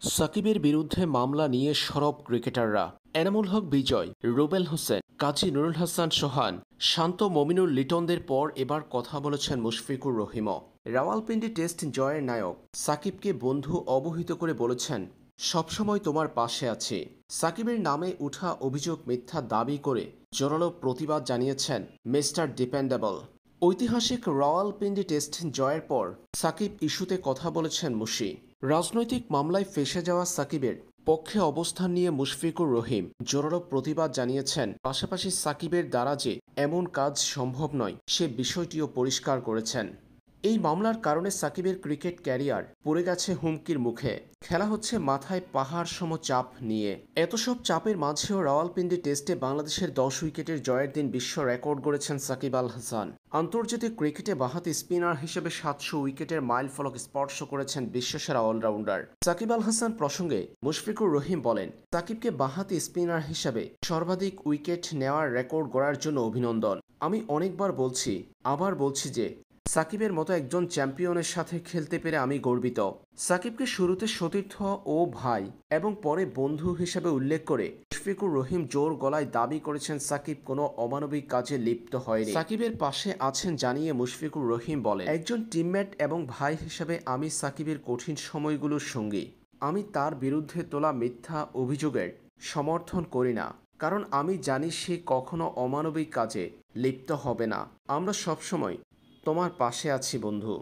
সাকিবের বিরুদ্ধে মামলা নিয়ে সরব ক্রিকেটাররা। এনামুল হক বিজয়, রুবেল হোসেন, কাজী নুরুল হাসান সোহান, শান্ত মমিনুল লিটনদের পর এবার কথা বলেছেন মুশফিকুর রহিমও। রাওয়ালপিন্ডি টেস্ট জয়ের নায়ক সাকিবকে বন্ধু অবহিত করে বলেছেন, সবসময় তোমার পাশে আছি। সাকিবের নামে উঠা অভিযোগ মিথ্যা দাবি করে জোরালো প্রতিবাদ জানিয়েছেন মিস্টার ডিপেন্ডেবল। ঐতিহাসিক রাওয়ালপিন্ডি টেস্ট জয়ের পর সাকিব ইস্যুতে কথা বলেছেন মুশি। রাজনৈতিক মামলায় ফেঁসে যাওয়া সাকিবের পক্ষে অবস্থান নিয়ে মুশফিকুর রহিম জোরালো প্রতিবাদ জানিয়েছেন। পাশাপাশি সাকিবের দ্বারা যে এমন কাজ সম্ভব নয় সে বিষয়টিও পরিষ্কার করেছেন। এই মামলার কারণে সাকিবের ক্রিকেট ক্যারিয়ার পড়ে গেছে হুমকির মুখে। খেলা হচ্ছে মাথায় পাহাড় সম চাপ নিয়ে। এত সব চাপের মাঝেও রাওয়ালপিন্ডি টেস্টে বাংলাদেশের 10 উইকেটের জয়ের দিন বিশ্ব রেকর্ড গড়েছেন সাকিব আল হাসান। আন্তর্জাতিক ক্রিকেটে বাঁহাতি স্পিনার হিসেবে 700 উইকেটের মাইলফলক স্পর্শ করেছেন বিশ্বসেরা অলরাউন্ডার সাকিব আল হাসান প্রসঙ্গে মুশফিকুর রহিম বলেন, সাকিবকে বাঁহাতি স্পিনার হিসেবে সর্বাধিক উইকেট নেওয়ার রেকর্ড গড়ার জন্য অভিনন্দন। আমি অনেকবার বলছি, আবার বলছি যে সাকিবের মতো একজন চ্যাম্পিয়নের সাথে খেলতে পেরে আমি গর্বিত। সাকিবকে শুরুতে সতীর্থ ও ভাই এবং পরে বন্ধু হিসেবে উল্লেখ করে মুশফিকুর রহিম জোর গলায় দাবি করেছেন সাকিব কোনো অমানবিক কাজে লিপ্ত হয়নি। সাকিবের পাশে আছেন জানিয়ে মুশফিকুর রহিম বলেন, একজন টিমমেট এবং ভাই হিসেবে আমি সাকিবের কঠিন সময়গুলোর সঙ্গী। আমি তার বিরুদ্ধে তোলা মিথ্যা অভিযোগের সমর্থন করি না, কারণ আমি জানি সে কখনো অমানবিক কাজে লিপ্ত হবে না। আমরা সবসময় তোমার পাশে আছি বন্ধু।